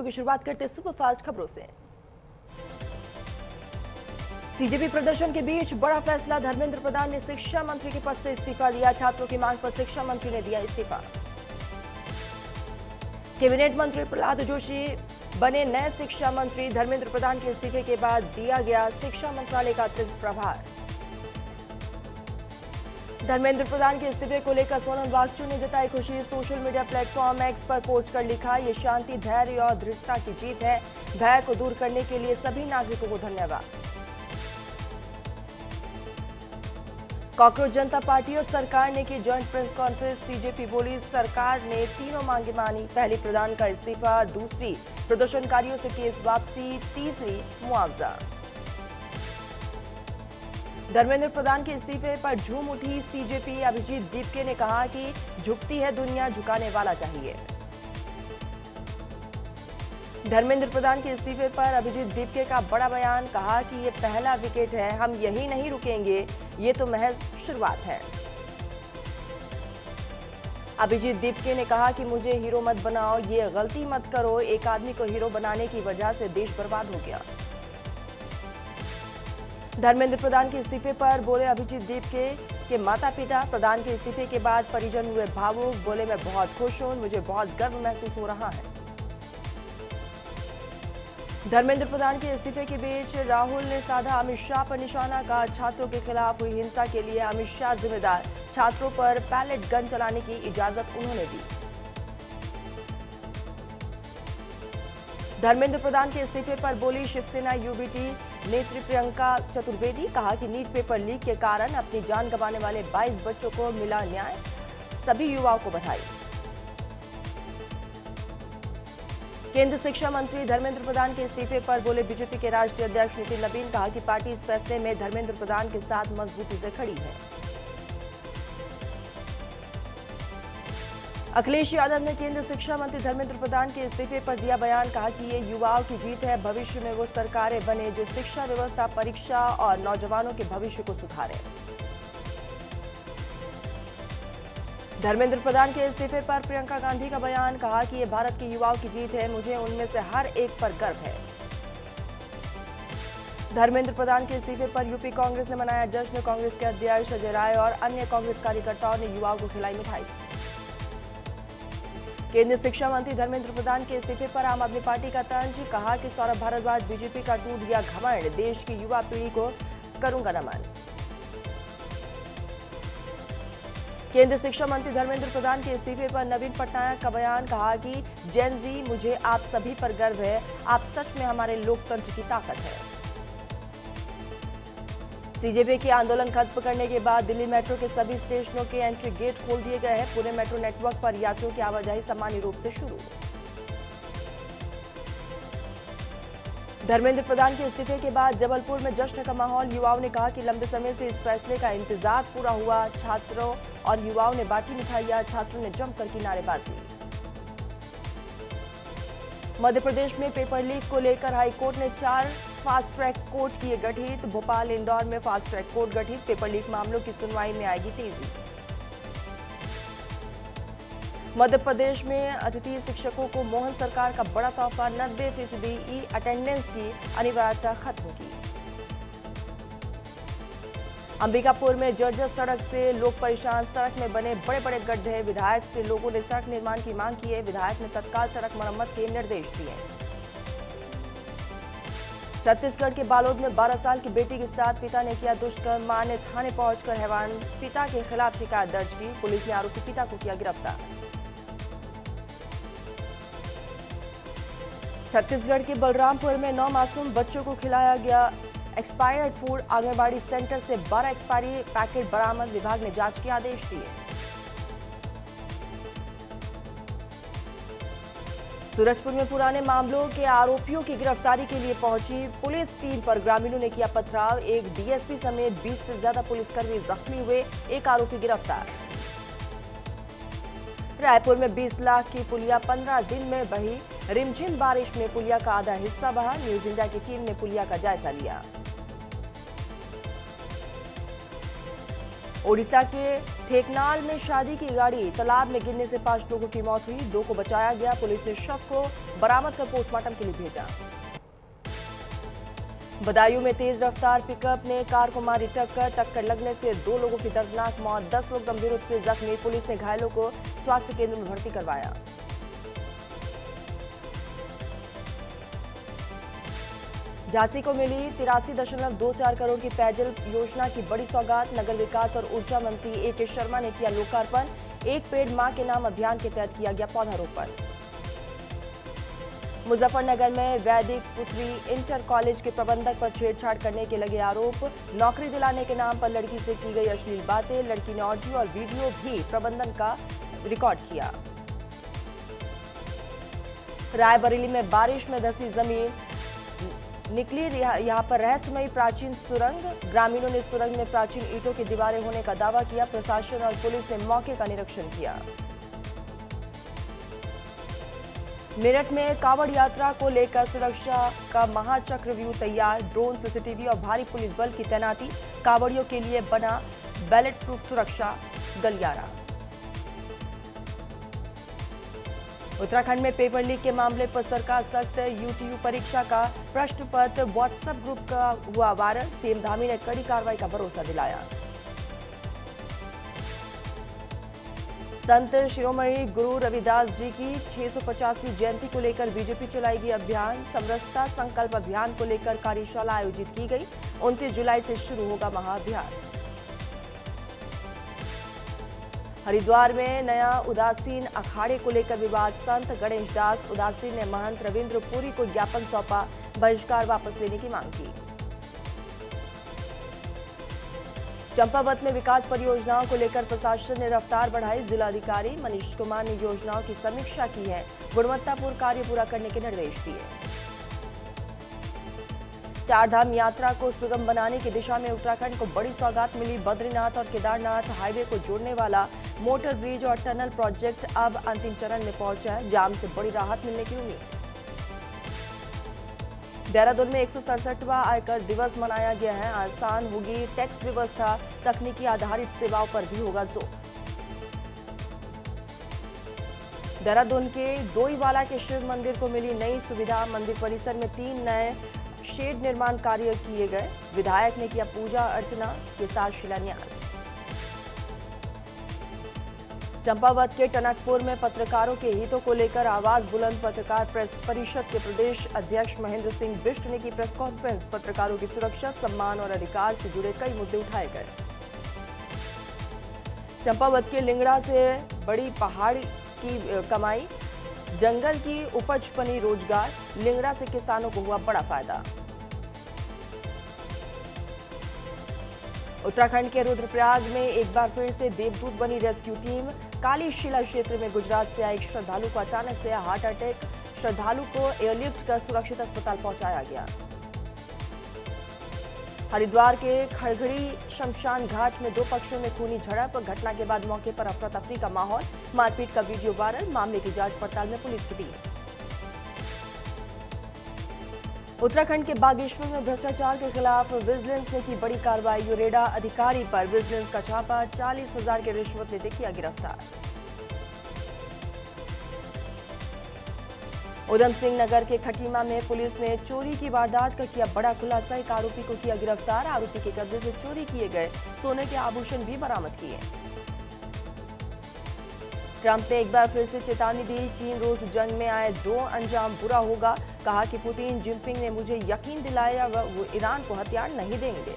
की शुरुआत करते सुपरफास्ट खबरों से। सीजेपी प्रदर्शन के बीच बड़ा फैसला, धर्मेंद्र प्रधान ने शिक्षा मंत्री के पद से इस्तीफा दिया। छात्रों की मांग पर शिक्षा मंत्री ने दिया इस्तीफा। कैबिनेट मंत्री प्रहलाद जोशी बने नए शिक्षा मंत्री। धर्मेंद्र प्रधान के इस्तीफे के बाद दिया गया शिक्षा मंत्रालय का अतिरिक्त प्रभार। धर्मेंद्र प्रधान के इस्तीफे को लेकर सोनम वांगचुक ने जताई खुशी। सोशल मीडिया प्लेटफॉर्म एक्स पर पोस्ट कर लिखा, ये शांति, धैर्य और दृढ़ता की जीत है। भय को दूर करने के लिए सभी नागरिकों को धन्यवाद। कॉकरोच जनता पार्टी और सरकार ने की जॉइंट प्रेस कॉन्फ्रेंस। सीजेपी बोली, सरकार ने तीनों मांगे मानी। पहली, प्रधान का इस्तीफा। दूसरी, प्रदर्शनकारियों से केस वापसी। तीसरी, मुआवजा। धर्मेंद्र प्रधान के इस्तीफे पर झूम उठी सीजेपी। अभिजीत दीपके ने कहा कि झुकती है दुनिया, झुकाने वाला चाहिए। धर्मेंद्र प्रधान के इस्तीफे पर अभिजीत दीपके का बड़ा बयान, कहा कि ये पहला विकेट है, हम यही नहीं रुकेंगे, ये तो महज शुरुआत है। अभिजीत दीपके ने कहा कि मुझे हीरो मत बनाओ, ये गलती मत करो। एक आदमी को हीरो बनाने की वजह से देश बर्बाद हो गया। धर्मेंद्र प्रधान के इस्तीफे पर बोले अभिजीत दीपके के माता पिता। प्रधान के इस्तीफे के बाद परिजन हुए भावुक। बोले, मैं बहुत खुश हूं, मुझे बहुत गर्व महसूस हो रहा है। धर्मेंद्र प्रधान के इस्तीफे के बीच राहुल ने साधा अमित शाह पर निशाना। का छात्रों के खिलाफ हुई हिंसा के लिए अमित शाह जिम्मेदार। छात्रों पर पैलेट गन चलाने की इजाजत उन्होंने दी। धर्मेंद्र प्रधान के इस्तीफे पर बोली शिवसेना यूबीटी नेत्री प्रियंका चतुर्वेदी। कहा कि नीट पेपर लीक के कारण अपनी जान गंवाने वाले 22 बच्चों को मिला न्याय, सभी युवाओं को बधाई। केंद्रीय शिक्षा मंत्री धर्मेंद्र प्रधान के इस्तीफे पर बोले बीजेपी के राष्ट्रीय अध्यक्ष नितिन नवीन। कहा कि पार्टी इस फैसले में धर्मेंद्र प्रधान के साथ मजबूती से खड़ी है। अखिलेश यादव ने केंद्रीय शिक्षा मंत्री धर्मेंद्र प्रधान के इस्तीफे पर दिया बयान। कहा कि ये युवाओं की जीत है, भविष्य में वो सरकारें बने जो शिक्षा व्यवस्था, परीक्षा और नौजवानों के भविष्य को सुधारे। धर्मेंद्र प्रधान के इस्तीफे पर प्रियंका गांधी का बयान। कहा कि ये भारत के युवाओं की जीत है, मुझे उनमें से हर एक पर गर्व है। धर्मेंद्र प्रधान के इस्तीफे पर यूपी कांग्रेस ने मनाया जश्न। कांग्रेस के अध्यक्ष अजय राय और अन्य कांग्रेस कार्यकर्ताओं ने युवाओं को खिलाई मिठाई। केंद्रीय शिक्षा मंत्री धर्मेंद्र प्रधान के इस्तीफे पर आम आदमी पार्टी का तंज। कहा कि सौरभ भारद्वाज, बीजेपी का टूट गया घमंड, देश की युवा पीढ़ी को करूंगा नमन। केंद्रीय शिक्षा मंत्री धर्मेंद्र प्रधान के इस्तीफे पर नवीन पटनायक का बयान। कहा कि जेन जी, मुझे आप सभी पर गर्व है, आप सच में हमारे लोकतंत्र की ताकत है। सीजेपी के आंदोलन खत्म करने के बाद दिल्ली मेट्रो के सभी स्टेशनों के एंट्री गेट खोल दिए गए हैं। पूरे मेट्रो नेटवर्क पर यात्रियों की आवाजाही सामान्य रूप से शुरू। धर्मेंद्र प्रधान के इस्तीफे के बाद जबलपुर में जश्न का माहौल। युवाओं ने कहा कि लंबे समय से इस फैसले का इंतजार पूरा हुआ। छात्रों और युवाओं ने बांटी मिठाइयां, छात्रों ने जमकर की नारेबाजी। मध्य प्रदेश में पेपर लीक को लेकर हाईकोर्ट ने 4 फास्ट ट्रैक कोर्ट किए गठित। भोपाल, इंदौर में फास्ट ट्रैक कोर्ट गठित। पेपर लीक मामलों की सुनवाई में आएगी तेजी। मध्य प्रदेश में अतिथि शिक्षकों को मोहन सरकार का बड़ा तोहफा, 90% ई अटेंडेंस की अनिवार्यता खत्म होगी। अंबिकापुर में जर्जर सड़क से लोग परेशान, सड़क में बने बड़े बड़े गड्ढे। विधायक से लोगों ने सड़क निर्माण की मांग की है। विधायक ने तत्काल सड़क मरम्मत के निर्देश दिए। छत्तीसगढ़ के बालोद में 12 साल की बेटी के साथ पिता ने किया दुष्कर्म। मां ने थाने पहुंचकर हैवान पिता के खिलाफ शिकायत दर्ज की। पुलिस ने आरोपी पिता को किया गिरफ्तार। छत्तीसगढ़ के बलरामपुर में 9 मासूम बच्चों को खिलाया गया एक्सपायर्ड फूड। आंगनबाड़ी सेंटर से 12 एक्सपायरी पैकेट बरामद। विभाग ने जांच के आदेश दिए। सूरजपुर में पुराने मामलों के आरोपियों की गिरफ्तारी के लिए पहुंची पुलिस टीम पर ग्रामीणों ने किया पथराव। एक डीएसपी समेत 20 से ज्यादा पुलिसकर्मी जख्मी हुए, एक आरोपी गिरफ्तार। रायपुर में 20 लाख की पुलिया 15 दिन में बही। रिमझिम बारिश में पुलिया का आधा हिस्सा बहा। न्यूज इंडिया की टीम ने पुलिया का जायजा लिया। ओडिशा के ठेकनाल में शादी की गाड़ी तालाब में गिरने से 5 लोगों की मौत हुई, 2 को बचाया गया। पुलिस ने शव को बरामद कर पोस्टमार्टम के लिए भेजा। बदायूं में तेज रफ्तार पिकअप ने कार को मारी टक्कर लगने से 2 लोगों की दर्दनाक मौत, 10 लोग गंभीर रूप से जख्मी। पुलिस ने घायलों को स्वास्थ्य केंद्र में भर्ती करवाया। झांसी को मिली 83.24 करोड़ की पेयजल योजना की बड़ी सौगात, नगर विकास और ऊर्जा मंत्री ए.के. शर्मा ने किया लोकार्पण। एक पेड़ मां के नाम अभियान के तहत किया गया पौधारोपण। मुजफ्फरनगर में वैदिक पुत्री इंटर कॉलेज के प्रबंधक पर छेड़छाड़ करने के लगे आरोप, नौकरी दिलाने के नाम पर लड़की से की गई अश्लील बातें, लड़की ने ऑडियो और वीडियो भी प्रबंधन का रिकॉर्ड किया। रायबरेली में बारिश में धंसी जमीन निकली, यहां पर रहस्यमयी प्राचीन सुरंग, ग्रामीणों ने सुरंग में प्राचीन ईंटों की दीवारें होने का दावा किया। प्रशासन और पुलिस ने मौके का निरीक्षण किया। मेरठ में कांवड़ यात्रा को लेकर सुरक्षा का महाचक्रव्यूह तैयार, ड्रोन, सीसीटीवी और भारी पुलिस बल की तैनाती, कांवड़ियों के लिए बना बैलेट प्रूफ सुरक्षा गलियारा। उत्तराखंड में पेपर लीक के मामले पर सरकार सख्त, यूटीयू परीक्षा का प्रश्न पत्र व्हाट्सएप ग्रुप का हुआ वायरल, सीएम धामी ने कड़ी कार्रवाई का भरोसा दिलाया। संत शिरोमणि गुरु रविदास जी की 650वीं जयंती को लेकर बीजेपी चलाएगी अभियान, समरसता संकल्प अभियान को लेकर कार्यशाला आयोजित की गई, 29 जुलाई से शुरू होगा महाअभियान। हरिद्वार में नया उदासीन अखाड़े को लेकर विवाद, संत गणेश दास उदासीन ने महंत रविंद्र पुरी को ज्ञापन सौंपा, बहिष्कार वापस लेने की मांग की। चंपावत में विकास परियोजनाओं को लेकर प्रशासन ने रफ्तार बढ़ाई, जिलाधिकारी मनीष कुमार ने योजनाओं की समीक्षा की है, गुणवत्तापूर्ण कार्य पूरा करने के निर्देश दिए। चारधाम यात्रा को सुगम बनाने की दिशा में उत्तराखंड को बड़ी सौगात मिली, बद्रीनाथ और केदारनाथ हाईवे को जोड़ने वाला मोटर ब्रिज और टनल प्रोजेक्ट अब अंतिम चरण में पहुंचा है, जाम से बड़ी राहत मिलने की उम्मीद। देहरादून में 167वां आयकर दिवस मनाया गया है, आसान होगी टैक्स व्यवस्था, तकनीकी आधारित सेवाओं पर भी होगा जोर। देहरादून के डोईवाला के शिव मंदिर को मिली नई सुविधा, मंदिर परिसर में 3 नए शेड निर्माण कार्य किए गए, विधायक ने किया पूजा अर्चना के साथ शिलान्यास। चंपावत के टनकपुर में पत्रकारों के हितों को लेकर आवाज बुलंद, पत्रकार प्रेस परिषद के प्रदेश अध्यक्ष महेंद्र सिंह बिष्ट ने की प्रेस कॉन्फ्रेंस, पत्रकारों की सुरक्षा, सम्मान और अधिकार से जुड़े कई मुद्दे उठाए गए। चंपावत के लिंगड़ा से बड़ी पहाड़ की कमाई, जंगल की उपज बनी रोजगार, लिंगड़ा से किसानों को हुआ बड़ा फायदा। उत्तराखंड के रुद्रप्रयाग में एक बार फिर से देवदूत बनी रेस्क्यू टीम, काली शिला क्षेत्र में गुजरात से आए एक श्रद्धालु को अचानक से हार्ट अटैक, श्रद्धालु को एयरलिफ्ट कर सुरक्षित अस्पताल पहुंचाया गया। हरिद्वार के खड़गड़ी शमशान घाट में 2 पक्षों में खूनी झड़प, घटना के बाद मौके पर अफरा तफरी का माहौल, मारपीट का वीडियो वायरल, मामले की जांच पड़ताल में पुलिस की टीम। उत्तराखंड के बागेश्वर में भ्रष्टाचार के खिलाफ विजिलेंस ने की बड़ी कार्रवाई, यूरेडा अधिकारी पर विजिलेंस का छापा, 40,000 की रिश्वत लेते किया गिरफ्तार। उधम सिंह नगर के खटीमा में पुलिस ने चोरी की वारदात का किया बड़ा खुलासा, एक आरोपी को किया गिरफ्तार, आरोपी के कब्जे से चोरी किए गए सोने के आभूषण भी बरामद किए। ट्रंप ने एक बार फिर से चेतावनी दी, चीन रूस जंग में आए 2 अंजाम बुरा होगा, कहा कि पुतिन जिनपिंग ने मुझे यकीन दिलाया वो ईरान को हथियार नहीं देंगे।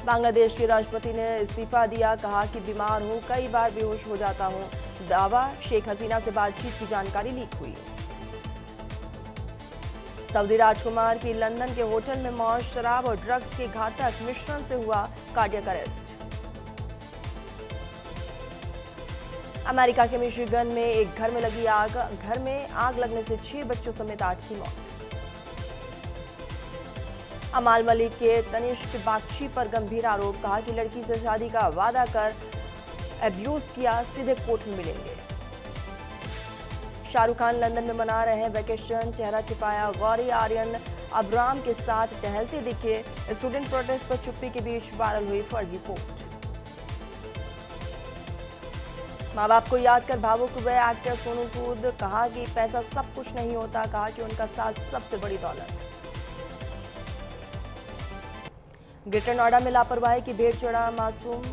बांग्लादेश के राष्ट्रपति ने इस्तीफा दिया, कहा कि बीमार हूं, कई बार बेहोश हो जाता हूं, दावा शेख हसीना से बातचीत की जानकारी लीक हुई। सऊदी राजकुमार की लंदन के होटल में मौत, शराब और ड्रग्स के घातक मिश्रण से हुआ कार्डियक अरेस्ट। अमेरिका के मिशिगन में एक घर में लगी आग, घर में आग लगने से 6 बच्चों समेत 8 की मौत। अमाल मलिक के तनिष्क बागची पर गंभीर आरोप, कहा कि लड़की से शादी का वादा कर एब्यूज किया, सीधे कोर्ट में मिलेंगे। शाहरुख खान लंदन में मना रहे हैं वैकेशन, चेहरा छिपाया गौरी आर्यन अब्राम के साथ टहलते दिखे। स्टूडेंट प्रोटेस्ट पर चुप्पी के बीच वायरल हुई फर्जी पोस्ट। माँ बाप को याद कर भावुक हुए एक्टर सोनू सूद। कहा कि पैसा सब कुछ नहीं होता, कहा कि उनका साथ सबसे बड़ी दौलत। ग्रेटर नोएडा में लापरवाही की भेंट चढ़ा मासूम।